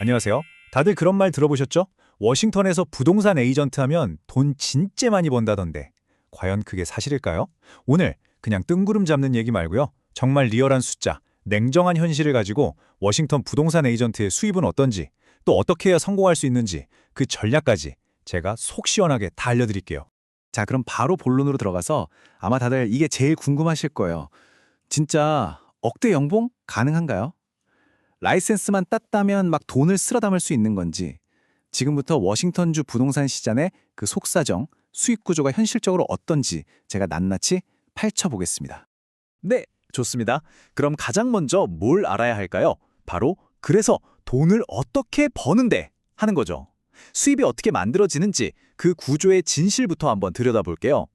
안녕하세요. 다들 그런 말 들어보셨죠? 워싱턴에서 부동산 에이전트 하면 돈 진짜 많이 번다던데. 과연 그게 사실일까요? 오늘 그냥 뜬구름 잡는 얘기 말고요. 정말 리얼한 숫자, 냉정한 현실을 가지고 워싱턴 부동산 에이전트의 수입은 어떤지, 또 어떻게 해야 성공할 수 있는지, 그 전략까지 제가 속 시원하게 다 알려드릴게요. 자, 그럼 바로 본론으로 들어가서 아마 다들 이게 제일 궁금하실 거예요. 진짜 억대 연봉 가능한가요? 라이센스만 땄다면 막 돈을 쓸어 담을 수 있는 건지, 지금부터 워싱턴주 부동산 시장의 그 속사정, 수익 구조가 현실적으로 어떤지 제가 낱낱이 파헤쳐 보겠습니다. 네, 좋습니다. 그럼 가장 먼저 뭘 알아야 할까요? 바로 그래서 돈을 어떻게 버는데 하는 거죠. 수입이 어떻게 만들어지는지 그 구조의 진실부터 한번 들여다볼게요.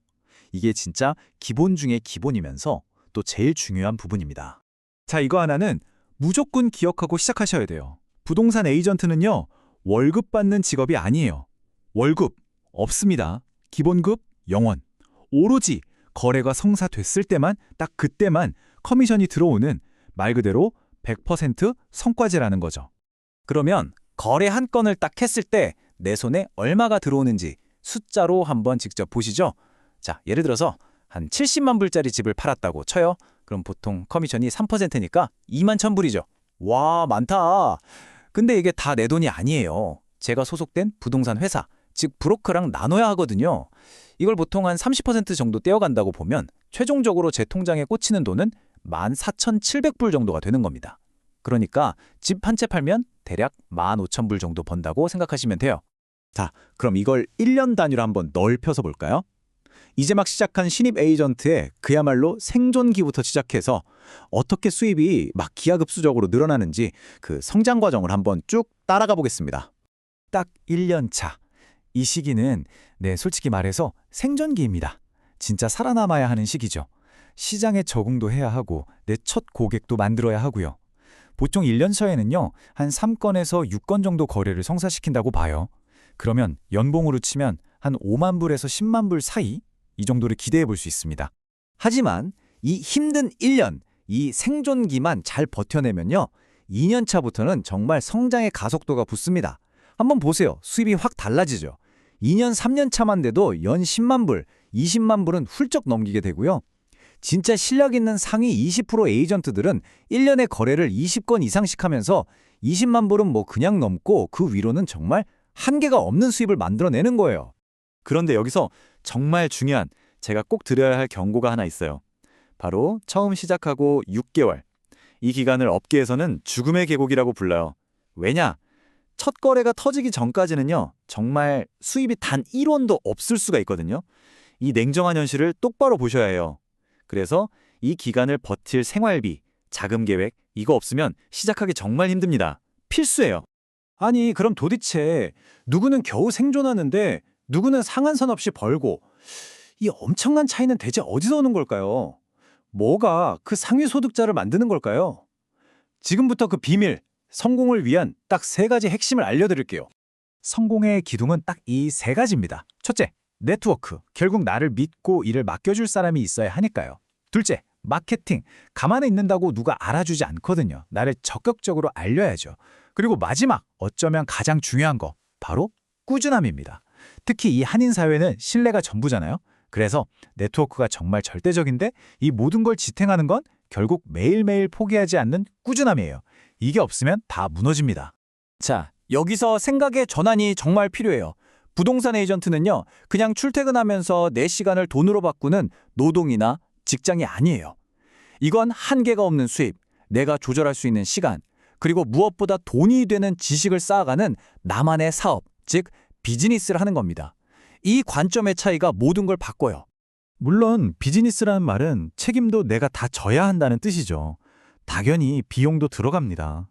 이게 진짜 기본 중에 기본이면서 또 제일 중요한 부분입니다. 자, 이거 하나는 무조건 기억하고 시작하셔야 돼요. 부동산 에이전트는요, 월급 받는 직업이 아니에요. 월급 없습니다. 기본급 0원. 오로지 거래가 성사됐을 때만, 딱 그때만 커미션이 들어오는 말 그대로 100% 성과제라는 거죠. 그러면 거래 한 건을 딱 했을 때 내 손에 얼마가 들어오는지 숫자로 한번 직접 보시죠. 자, 예를 들어서 한 70만 불짜리 집을 팔았다고 쳐요. 그럼 보통 커미션이 3%니까 2만 1,000불이죠. 와, 많다. 근데 이게 다 내 돈이 아니에요. 제가 소속된 부동산 회사, 즉 브로커랑 나눠야 하거든요. 이걸 보통 한 30% 정도 떼어간다고 보면 최종적으로 제 통장에 꽂히는 돈은 14,700불 정도가 되는 겁니다. 그러니까 집 한 채 팔면 대략 15,000불 정도 번다고 생각하시면 돼요. 자, 그럼 이걸 1년 단위로 한번 넓혀서 볼까요? 이제 막 시작한 신입 에이전트의 그야말로 생존기부터 시작해서 어떻게 수입이 막 기하급수적으로 늘어나는지 그 성장 과정을 한번 쭉 따라가 보겠습니다. 딱 1년 차. 이 시기는 솔직히 말해서 생존기입니다. 진짜 살아남아야 하는 시기죠. 시장에 적응도 해야 하고 내 첫 고객도 만들어야 하고요. 보통 1년 차에는요, 한 3건에서 6건 정도 거래를 성사시킨다고 봐요. 그러면 연봉으로 치면 한 5만 불에서 10만 불 사이? 이 정도를 기대해 볼 수 있습니다. 하지만 이 힘든 1년, 이 생존기만 잘 버텨내면요, 2년 차부터는 정말 성장의 가속도가 붙습니다. 한번 보세요. 수입이 확 달라지죠. 2년, 3년 차만 돼도 연 10만 불, 20만 불은 훌쩍 넘기게 되고요. 진짜 실력 있는 상위 20% 에이전트들은 1년에 거래를 20건 이상씩 하면서 20만 불은 뭐 그냥 넘고 그 위로는 정말 한계가 없는 수입을 만들어내는 거예요. 그런데 여기서 정말 중요한 제가 꼭 드려야 할 경고가 하나 있어요. 바로 처음 시작하고 6개월. 이 기간을 업계에서는 죽음의 계곡이라고 불러요. 왜냐? 첫 거래가 터지기 전까지는요, 정말 수입이 단 1원도 없을 수가 있거든요. 이 냉정한 현실을 똑바로 보셔야 해요. 그래서 이 기간을 버틸 생활비, 자금 계획, 이거 없으면 시작하기 정말 힘듭니다. 필수예요. 아니, 그럼 도대체 누구는 겨우 생존하는데 누구는 상한선 없이 벌고, 이 엄청난 차이는 대체 어디서 오는 걸까요? 뭐가 그 상위 소득자를 만드는 걸까요? 지금부터 그 비밀, 성공을 위한 딱 3가지 핵심을 알려드릴게요. 성공의 기둥은 딱 이 3가지입니다. 첫째, 네트워크. 결국 나를 믿고 일을 맡겨줄 사람이 있어야 하니까요. 둘째, 마케팅. 가만히 있는다고 누가 알아주지 않거든요. 나를 적극적으로 알려야죠. 그리고 마지막, 어쩌면 가장 중요한 거, 바로 꾸준함입니다. 특히 이 한인 사회는 신뢰가 전부잖아요. 그래서 네트워크가 정말 절대적인데 이 모든 걸 지탱하는 건 결국 매일매일 포기하지 않는 꾸준함이에요. 이게 없으면 다 무너집니다. 자, 여기서 생각의 전환이 정말 필요해요. 부동산 에이전트는요, 그냥 출퇴근하면서 내 시간을 돈으로 바꾸는 노동이나 직장이 아니에요. 이건 한계가 없는 수입, 내가 조절할 수 있는 시간, 그리고 무엇보다 돈이 되는 지식을 쌓아가는 나만의 사업, 즉 비즈니스를 하는 겁니다. 이 관점의 차이가 모든 걸 바꿔요. 물론 비즈니스라는 말은 책임도 내가 다 져야 한다는 뜻이죠. 당연히 비용도 들어갑니다.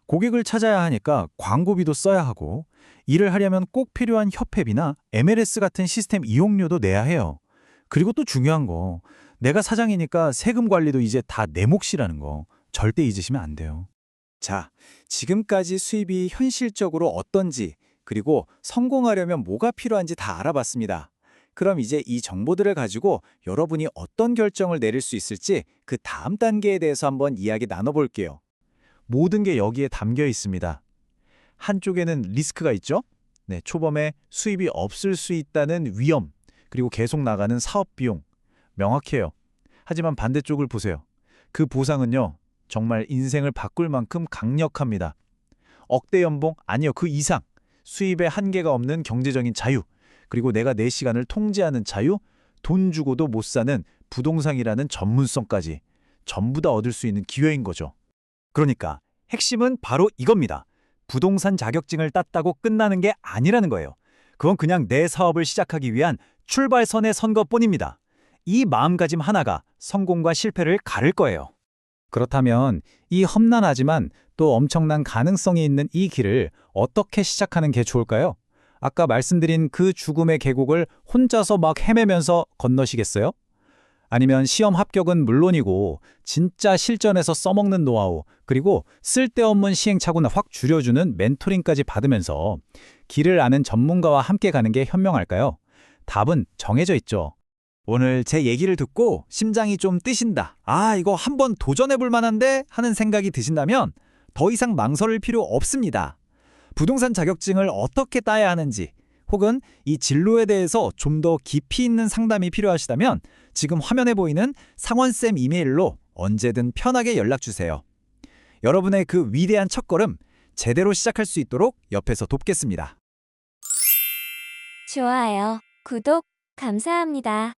고객을 찾아야 하니까 광고비도 써야 하고, 일을 하려면 꼭 필요한 협회비나 MLS 같은 시스템 이용료도 내야 해요. 그리고 또 중요한 거, 내가 사장이니까 세금 관리도 이제 다 내 몫이라는 거 절대 잊으시면 안 돼요. 자, 지금까지 수입이 현실적으로 어떤지, 그리고 성공하려면 뭐가 필요한지 다 알아봤습니다. 그럼 이제 이 정보들을 가지고 여러분이 어떤 결정을 내릴 수 있을지 그 다음 단계에 대해서 한번 이야기 나눠볼게요. 모든 게 여기에 담겨 있습니다. 한쪽에는 리스크가 있죠. 네, 초범에 수입이 없을 수 있다는 위험, 그리고 계속 나가는 사업 비용. 명확해요. 하지만 반대쪽을 보세요. 그 보상은요, 정말 인생을 바꿀 만큼 강력합니다. 억대 연봉, 아니요, 그 이상. 수입에 한계가 없는 경제적인 자유, 그리고 내가 내 시간을 통제하는 자유, 돈 주고도 못 사는 부동산이라는 전문성까지 전부 다 얻을 수 있는 기회인 거죠. 그러니까 핵심은 바로 이겁니다. 부동산 자격증을 땄다고 끝나는 게 아니라는 거예요. 그건 그냥 내 사업을 시작하기 위한 출발선의 선 것뿐입니다. 이 마음가짐 하나가 성공과 실패를 가를 거예요. 그렇다면 이 험난하지만 또 엄청난 가능성이 있는 이 길을 어떻게 시작하는 게 좋을까요? 아까 말씀드린 그 죽음의 계곡을 혼자서 막 헤매면서 건너시겠어요? 아니면 시험 합격은 물론이고 진짜 실전에서 써먹는 노하우 그리고 쓸데없는 시행착오는 확 줄여주는 멘토링까지 받으면서 길을 아는 전문가와 함께 가는 게 현명할까요? 답은 정해져 있죠. 오늘 제 얘기를 듣고 심장이 좀 뜨신다. 아, 이거 한번 도전해볼 만한데 하는 생각이 드신다면 더 이상 망설일 필요 없습니다. 부동산 자격증을 어떻게 따야 하는지 혹은 이 진로에 대해서 좀 더 깊이 있는 상담이 필요하시다면 지금 화면에 보이는 상원쌤 이메일로 언제든 편하게 연락주세요. 여러분의 그 위대한 첫걸음 제대로 시작할 수 있도록 옆에서 돕겠습니다. 좋아요, 구독, 감사합니다.